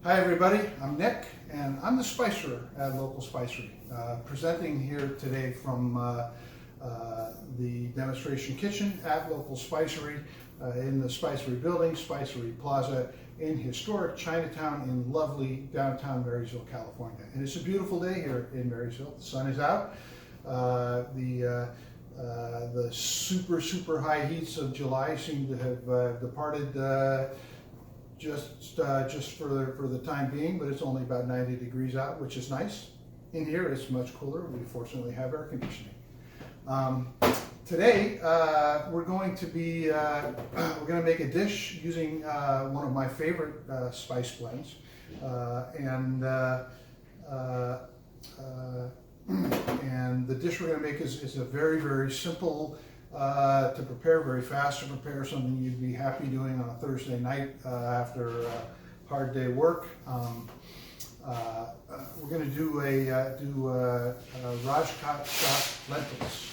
Hi everybody, I'm Nick and I'm the Spicerer at Local Spicery, presenting here today from the demonstration kitchen at Local Spicery in the Spicery building, Spicery Plaza in historic Chinatown in lovely downtown Marysville, California. And it's a beautiful day here in Marysville. The sun is out. The super high heats of July seem to have departed just for the time being, but it's only about 90 degrees out, which is nice. In here it's much cooler. We fortunately have air conditioning. Today we're going to make a dish using one of my favorite spice blends, and the dish we're going to make is a very simple to prepare, very fast to prepare, something you'd be happy doing on a Thursday night after a hard day work. We're going to do a Rajkot Chaat lentils,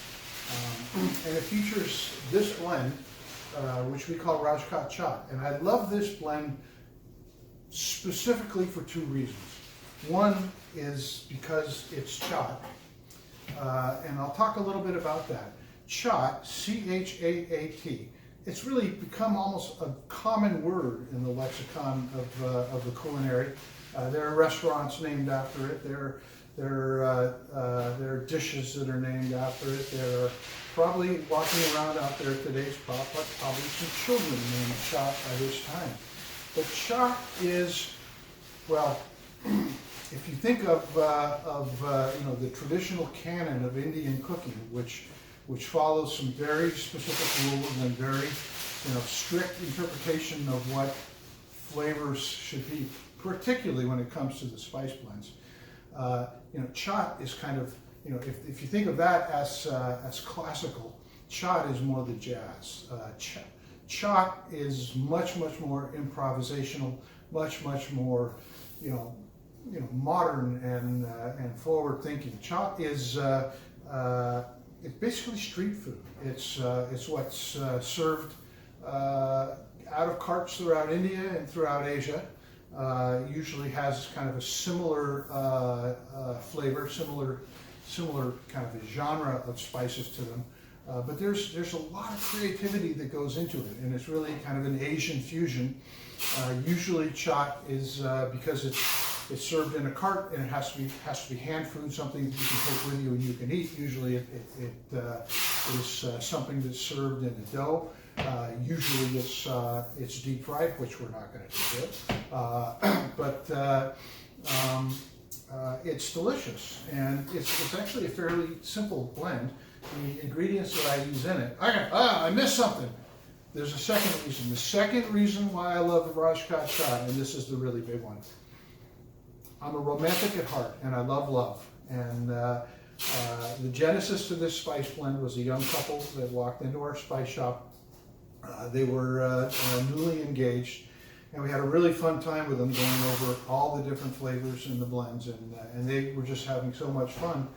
and it features this blend, which we call Rajkot Chaat. And I love this blend specifically for two reasons. One is because it's chaat, and I'll talk a little bit about that. Chaat, C-H-A-A-T, it's really become almost a common word in the lexicon of the culinary. There are restaurants named after it. There are dishes that are named after it. There are probably walking around out there today's probably some children named Chaat by this time. But Chaat is, well, if you think of the traditional canon of Indian cooking, which follows some very specific rules and very strict interpretation of what flavors should be, particularly when it comes to the spice blends. Chaat is kind of, if you think of that as classical, chaat is more the jazz. Chaat is much more improvisational, much more modern and forward thinking. Chaat is it's basically street food. It's what's served out of carts throughout India and throughout Asia. Usually has kind of a similar flavor, similar kind of a genre of spices to them. But there's a lot of creativity that goes into it, and it's really kind of an Asian fusion. Usually chaat is because it's served in a cart, and it has to be hand food, something that you can take with you and you can eat. Usually it is something that's served in a dough. Usually it's deep fried, which we're not going to do, but it's delicious, and it's actually a fairly simple blend. The ingredients that I use in it, I missed something. There's a second reason. The second reason why I love the Rajkot Chaat, and this is the really big one. I'm a romantic at heart, and I love love. And the genesis to this spice blend was a young couple that walked into our spice shop. They were newly engaged, and we had a really fun time with them, going over all the different flavors in the blends, and they were just having so much fun.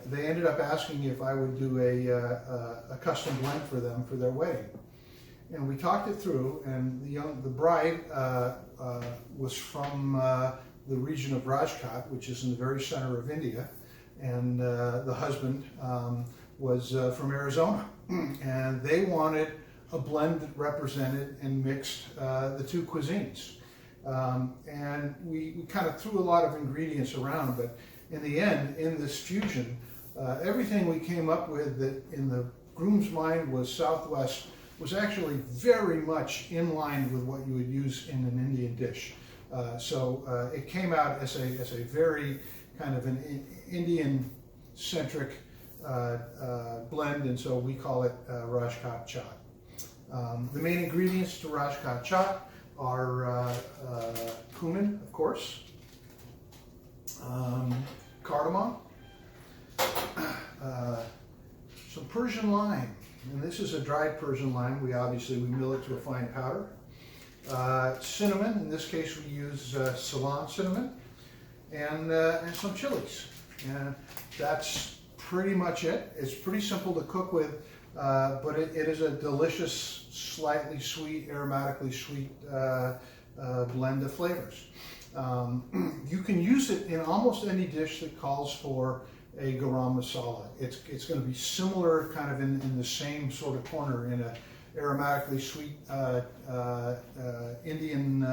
They ended up asking me if I would do a custom blend for them for their wedding. And we talked it through, and the bride was from the region of Rajkot, which is in the very center of India, and the husband was from Arizona, and they wanted a blend that represented and mixed the two cuisines. And we kind of threw a lot of ingredients around, but in the end, in this fusion, everything we came up with that in the groom's mind was Southwest was actually very much in line with what you would use in an Indian dish. So it came out as a very kind of an Indian-centric blend, and so we call it Rajkot Chaat. The main ingredients to Rajkot Chaat are cumin, of course, cardamom, some Persian lime, and this is a dried Persian lime. We mill it to a fine powder. Cinnamon, in this case we use Ceylon cinnamon, and some chilies. And that's pretty much it. It's pretty simple to cook with, but it is a delicious, slightly sweet, aromatically sweet blend of flavors. You can use it in almost any dish that calls for a garam masala. It's going to be similar, kind of in the same sort of corner, in a aromatically sweet Indian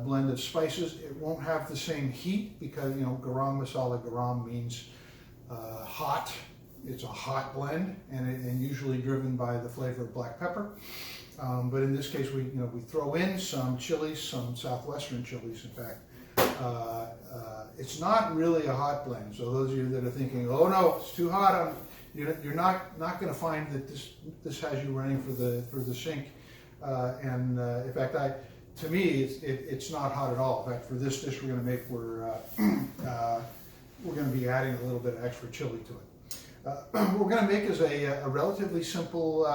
blend of spices. It won't have the same heat because, you know, garam masala, garam means hot. It's a hot blend, and usually driven by the flavor of black pepper. But in this case, we throw in some chilies, some southwestern chilies, in fact. It's not really a hot blend. So those of you that are thinking, oh no, it's too hot, you're not going to find that this has you running for the sink. In fact, to me, it's not hot at all. In fact, for this dish we're going to make, we're going to be adding a little bit of extra chili to it. What we're going to make is a relatively simple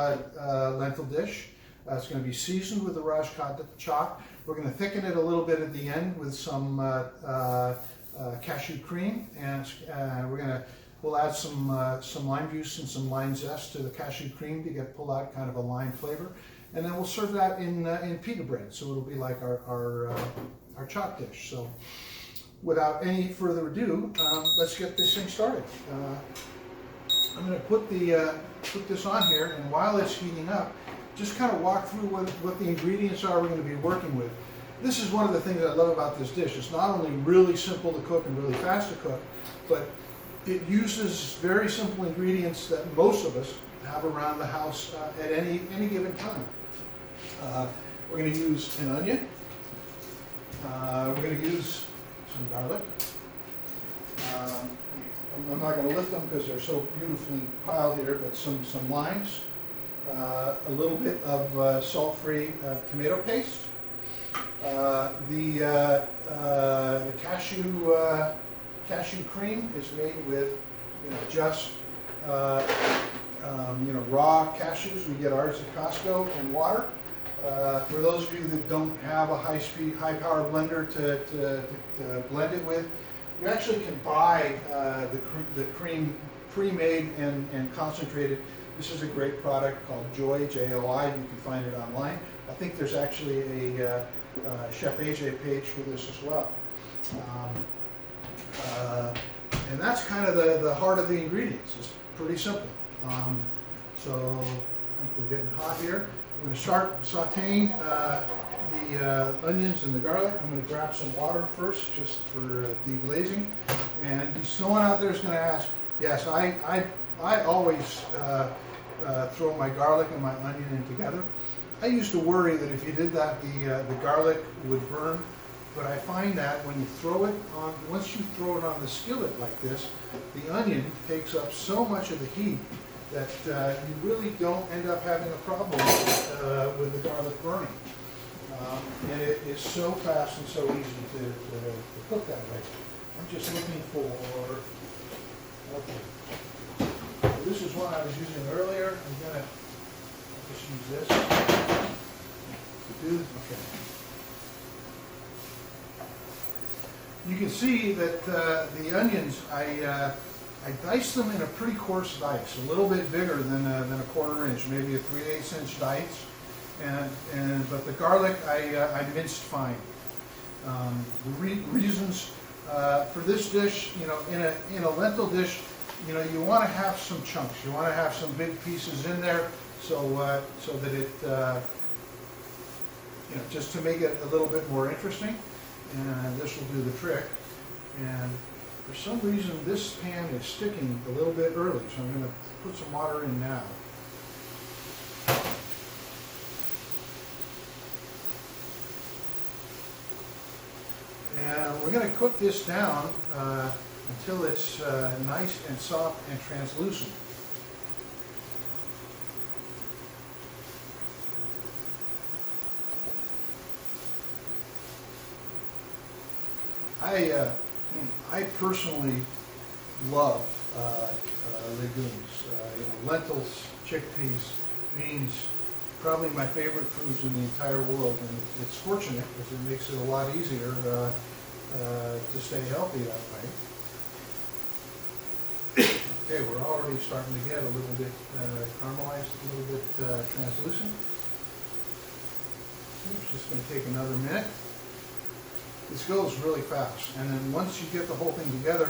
lentil dish. It's going to be seasoned with the Rajkot Chaat. We're going to thicken it a little bit at the end with some cashew cream, and we'll add some lime juice and some lime zest to the cashew cream to pull out kind of a lime flavor, and then we'll serve that in pita bread. So it'll be like our chaat dish. So without any further ado, let's get this thing started. I'm going to put this on here, and while it's heating up, just kind of walk through what the ingredients are we're going to be working with. This is one of the things I love about this dish. It's not only really simple to cook and really fast to cook, but it uses very simple ingredients that most of us have around the house at any given time. We're going to use an onion. We're going to use some garlic. I'm not going to lift them because they're so beautifully piled here, but some limes. A little bit of salt-free tomato paste. The cashew cream is made with, just raw cashews. We get ours at Costco, and water. For those of you that don't have a high-power blender to blend it with, you actually can buy the cream pre-made and concentrated. This is a great product called Joy, J-O-I. You can find it online. I think there's actually a Chef AJ page for this as well. And that's kind of the heart of the ingredients. It's pretty simple. So I think we're getting hot here. I'm going to start sauteing the onions and the garlic. I'm going to grab some water first, just for deglazing. And someone out there is going to ask, yes, I always throw my garlic and my onion in together. I used to worry that if you did that, the garlic would burn, but I find that when you throw it on, once you throw it on the skillet like this, the onion takes up so much of the heat that you really don't end up having a problem with the garlic burning. And it is so fast and so easy to cook that way. I'm just looking for, okay. So this is one I was using earlier. I'm going to just use this. Okay. You can see that the onions, I diced them in a pretty coarse dice, a little bit bigger than a quarter inch, maybe a 3/8 inch dice. But the garlic I minced fine. The reasons for this dish, in a lentil dish, you want to have some chunks. You want to have some big pieces in there, so that it, just to make it a little bit more interesting. And this will do the trick. And for some reason, this pan is sticking a little bit early, so I'm going to put some water in now. And we're going to cook this down until it's nice and soft and translucent. I personally love legumes. Lentils, chickpeas, beans, probably my favorite foods in the entire world, and it's fortunate because it makes it a lot easier to stay healthy that way. Okay, we're already starting to get a little bit caramelized, a little bit translucent. It's just going to take another minute. This goes really fast, and then once you get the whole thing together,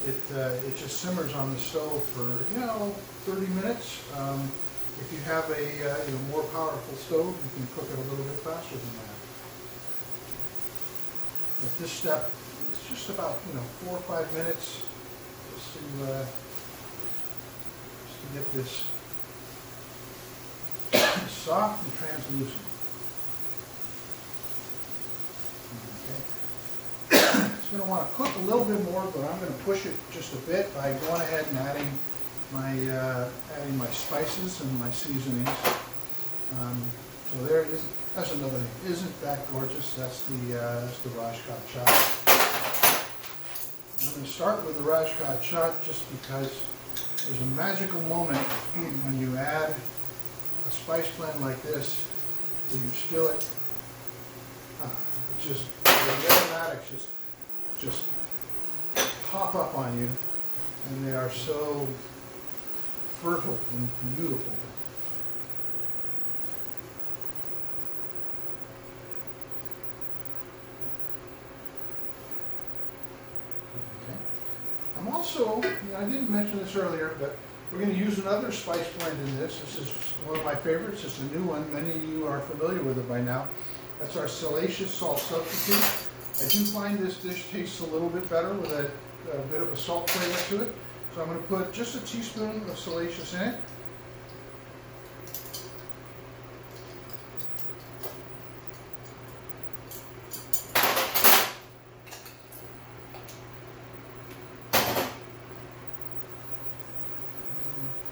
it just simmers on the stove for 30 minutes. If you have a more powerful stove, you can cook it a little bit faster than that. At this step, it's just about 4 or 5 minutes just to get this soft and translucent. Okay. It's going to want to cook a little bit more, but I'm going to push it just a bit by going ahead and adding my spices and my seasonings. So there it is. That's another thing. Isn't that gorgeous? That's the Rajkot Chaat. I'm going to start with the Rajkot Chaat just because there's a magical moment when you add a spice blend like this to your skillet. The aromatics just pop up on you, and they are so fertile and beautiful. Okay. I'm also, I didn't mention this earlier, but we're going to use another spice blend in this. This is one of my favorites. It's a new one. Many of you are familiar with it by now. That's our salacious salt substitute. I do find this dish tastes a little bit better with a bit of a salt flavor to it. So I'm going to put just a teaspoon of salacious in it.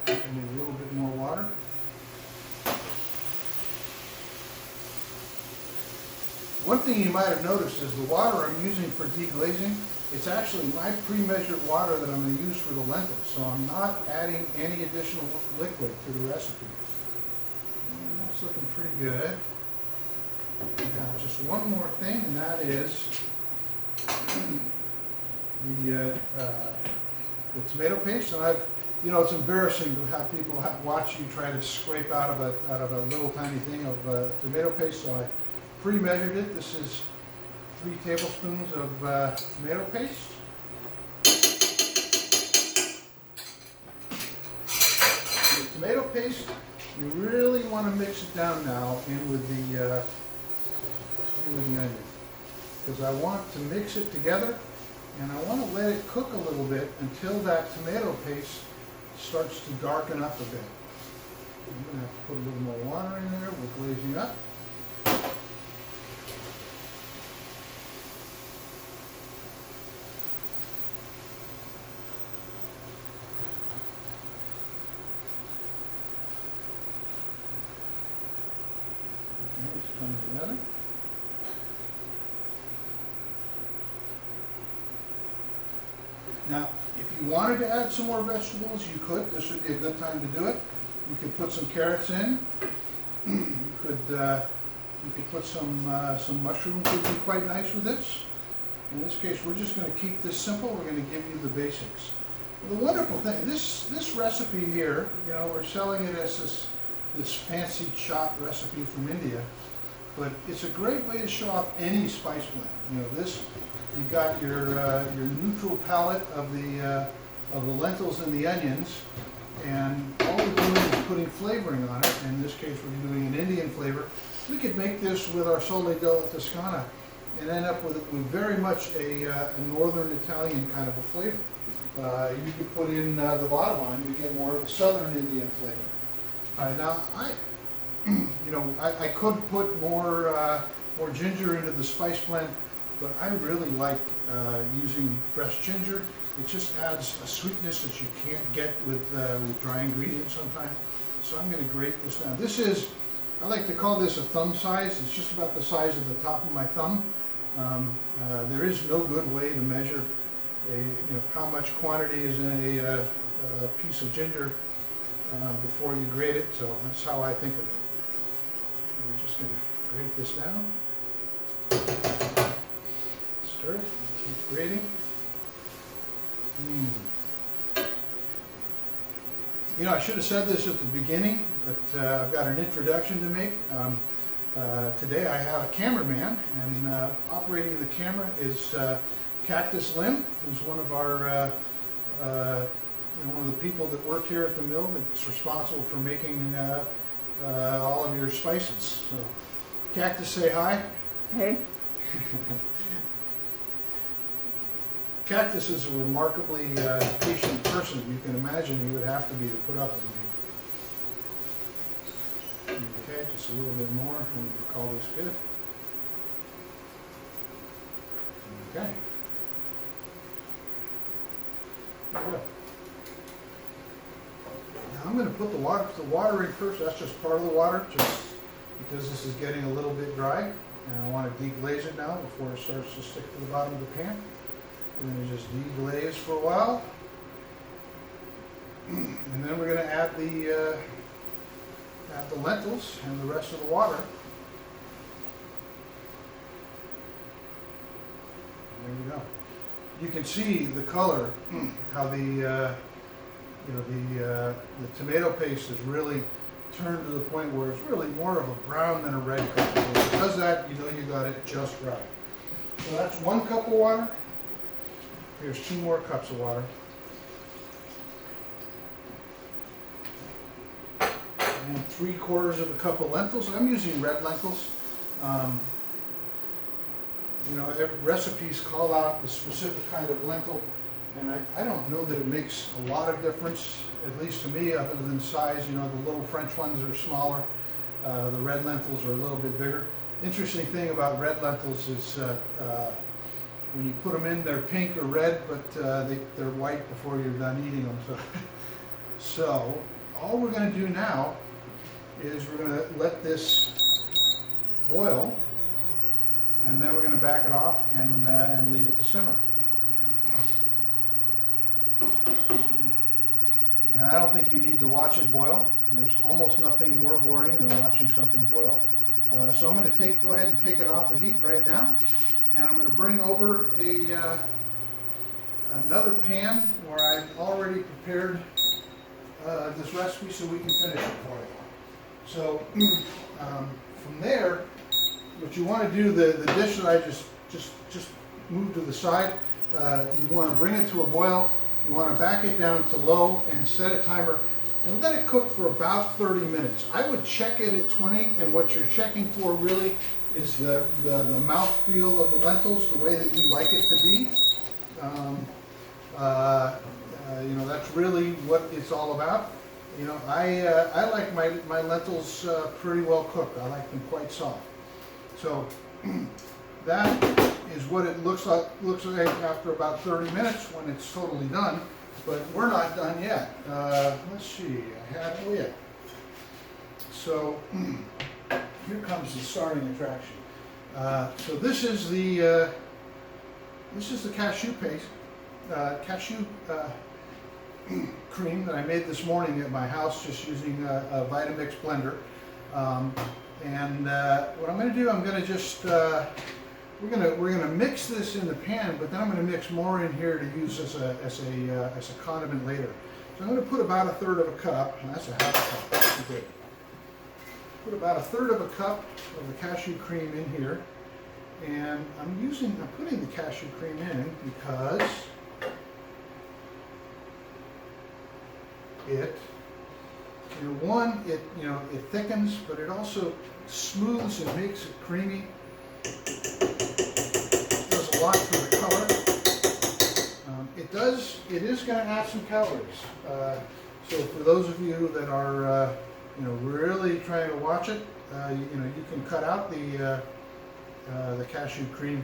I need a little bit more water. One thing you might have noticed is the water I'm using for deglazing, it's actually my pre-measured water that I'm going to use for the lentils, so I'm not adding any additional liquid to the recipe. And that's looking pretty good. Now just one more thing, and that is the tomato paste. And it's embarrassing to have people watch you try to scrape out of a little tiny thing of tomato paste, so I pre-measured it. This is 3 tablespoons of tomato paste. The tomato paste, you really want to mix it down now in with the onion, because I want to mix it together, and I want to let it cook a little bit until that tomato paste starts to darken up a bit. I'm going to have to put a little more water in there. We're glazing up. Come together. Now, if you wanted to add some more vegetables, you could. This would be a good time to do it. You could put some carrots in. You could put some mushrooms. Would be quite nice with this. In this case, we're just going to keep this simple. We're going to give you the basics. Well, the wonderful thing, this recipe here, we're selling it as this fancy chaat recipe from India. But it's a great way to show off any spice blend. You've got your neutral palette of the lentils and the onions, and all we're doing is putting flavoring on it. In this case, we're doing an Indian flavor. We could make this with our Sole della Toscana and end up with very much a northern Italian kind of a flavor. You could put in the bottom line, you get more of a southern Indian flavor. Now, I could put more ginger into the spice blend, but I really like using fresh ginger. It just adds a sweetness that you can't get with dry ingredients sometimes. So I'm going to grate this down. I like to call this a thumb size. It's just about the size of the top of my thumb. There is no good way to measure how much quantity is in a piece of ginger before you grate it. So that's how I think of it. We're just going to grate this down. Stir it, keep grating. I should have said this at the beginning, but I've got an introduction to make. Today I have a cameraman, and operating the camera is Cactus Lynn, who's one of our one of the people that work here at the mill that's responsible for making all of your spices. So, Cactus, say hi. Hey. Cactus is a remarkably patient person. You can imagine he would have to be to put up with me. Okay, just a little bit more, and we'll call this good. Okay. Good. Now I'm going to put the water in first. That's just part of the water, just because this is getting a little bit dry, and I want to deglaze it now before it starts to stick to the bottom of the pan. We're going to just deglaze for a while, and then we're going to add the lentils and the rest of the water. There we go. You can see the color, how the tomato paste has really turned to the point where it's really more of a brown than a red color. So if it does that, you know you got it just right. So that's 1 cup of water. Here's 2 more cups of water. And 3/4 cup of lentils. I'm using red lentils. Recipes call out the specific kind of lentil, and I don't know that it makes a lot of difference, at least to me, other than size. You know, the little French ones are smaller. The red lentils are a little bit bigger. Interesting thing about red lentils is when you put them in, they're pink or red, but they're white before you're done eating them. So all we're going to do now is we're going to let this boil, and then we're going to back it off and leave it to simmer. And I don't think you need to watch it boil. There's almost nothing more boring than watching something boil. So I'm going to go ahead and take it off the heat right now, and I'm going to bring over another pan where I've already prepared this recipe so we can finish it for you. So from there, what you want to do, the dish that I just moved to the side, you want to bring it to a boil. You want to back it down to low and set a timer and let it cook for about 30 minutes. I would check it at 20, and what you're checking for really is the mouthfeel of the lentils, the way that you like it to be. That's really what it's all about. You know, I like my lentils pretty well cooked. I like them quite soft. So that is what it looks like after about 30 minutes when it's totally done. But we're not done yet. Let's see. So here comes the starting attraction. So this is the cashew paste, cashew cream that I made this morning at my house, just using a Vitamix blender. What I'm going to do, I'm going to just we're going to mix this in the pan, but then I'm going to mix more in here to use as a condiment later. So I'm going to put about 1/3 cup, and that's a half a cup. That's good. Put about 1/3 cup of the cashew cream in here, and I'm putting the cashew cream in because it thickens, but it also smooths and makes it creamy. It does a lot for the color. It is going to add some calories. So for those of you that are really trying to watch it, you can cut out the cashew cream.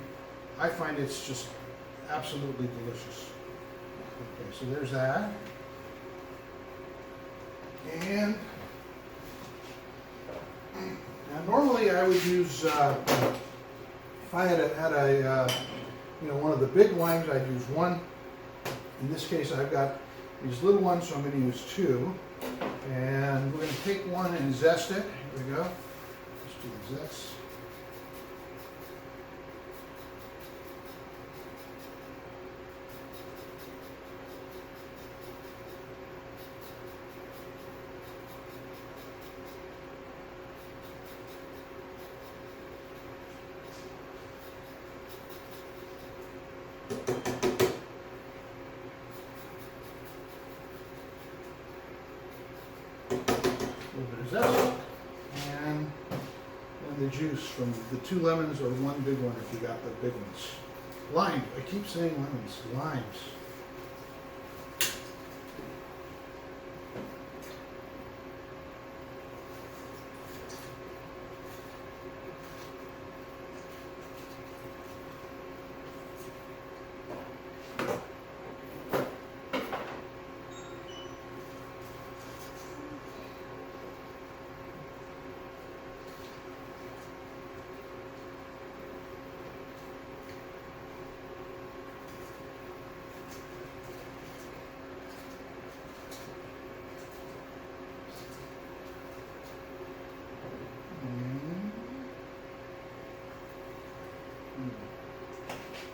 I find it's just absolutely delicious. Okay, so there's that. And now normally I would use, if I had one of the big limes, I'd use 1. In this case, I've got these little ones, so I'm going to use 2. And we're going to take one and zest it. Here we go. Let's do the zest. little bit of zest, and the juice from the 2 lemons or 1 big one if you got the big ones. Limes, I keep saying lemons, limes.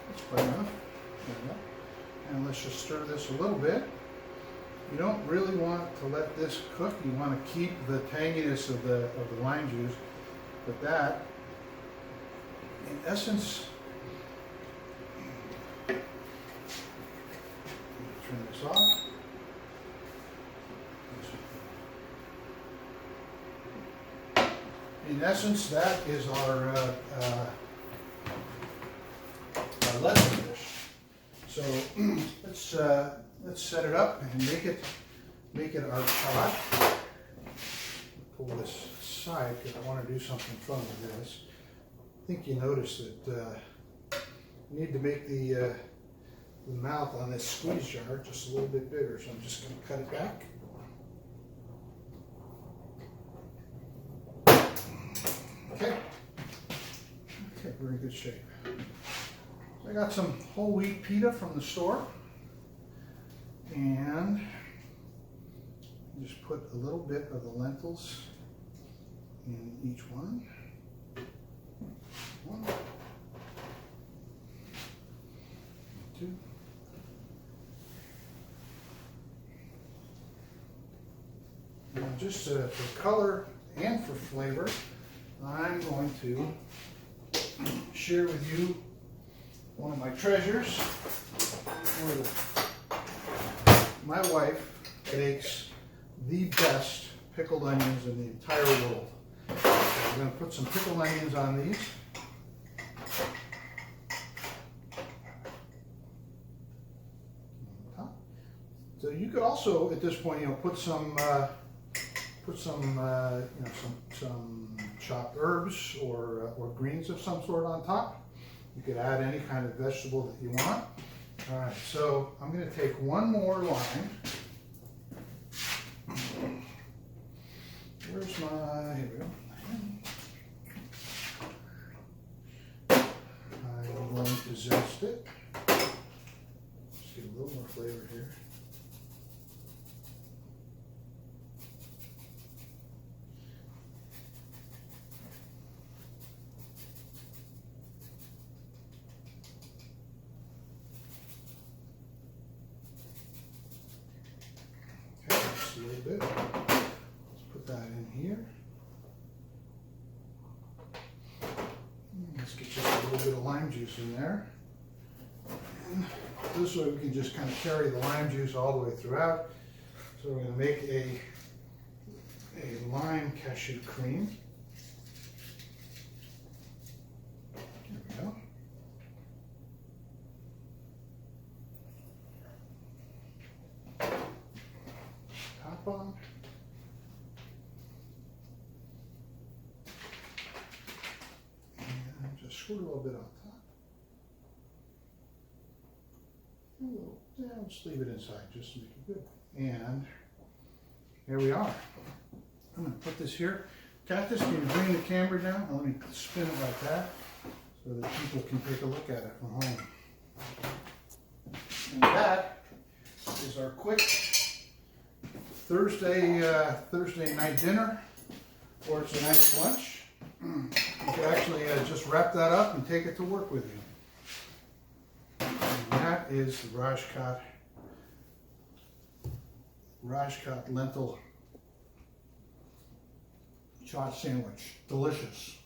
That's quite enough. And let's just stir this a little bit. You don't really want to let this cook. You want to keep the tanginess of the lime juice, but that, in essence, turn this off. In essence, that is our Lentils dish. So let's set it up and make it our chaat. Pull this aside because I want to do something fun with this. I think you notice that you need to make the mouth on this squeeze jar just a little bit bigger. So I'm just going to cut it back. Okay, we're in good shape. I got some whole wheat pita from the store, and just put a little bit of the lentils in each one. One, two, and just for color and for flavor, I'm going to share with you one of my treasures. My wife makes the best pickled onions in the entire world. We're going to put some pickled onions on these. So you could also, at this point, put some chopped herbs or greens of some sort on top. You could add any kind of vegetable that you want. All right, so I'm going to take one more lime. Where's my, here we go. I'm going to zest it. Just get a little more flavor here. A little bit. Let's put that in here. Let's get just a little bit of lime juice in there. And this way we can just kind of carry the lime juice all the way throughout. So we're going to make a lime cashew cream. There we go. On. And just squirt a little bit on top. Just leave it inside just to make it good. And here we are. I'm going to put this here. Cactus, can you bring the camera down? Let me spin it like that so that people can take a look at it from home. And that is our quick Thursday night dinner, or it's a nice lunch. You can actually just wrap that up and take it to work with you. And that is the Rajkot lentil chaat sandwich. Delicious.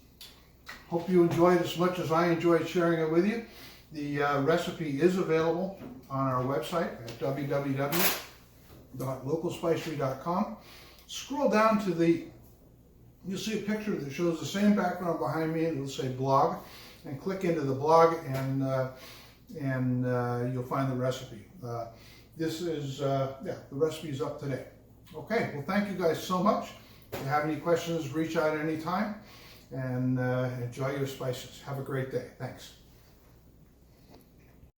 Hope you enjoyed as much as I enjoyed sharing it with you. The recipe is available on our website at www.localspicery.com. Scroll down to you'll see a picture that shows the same background behind me. It'll say blog, and click into the blog, and you'll find the recipe. The recipe is up today. Okay, well, thank you guys so much. If you have any questions, reach out anytime, and enjoy your spices. Have a great day. Thanks.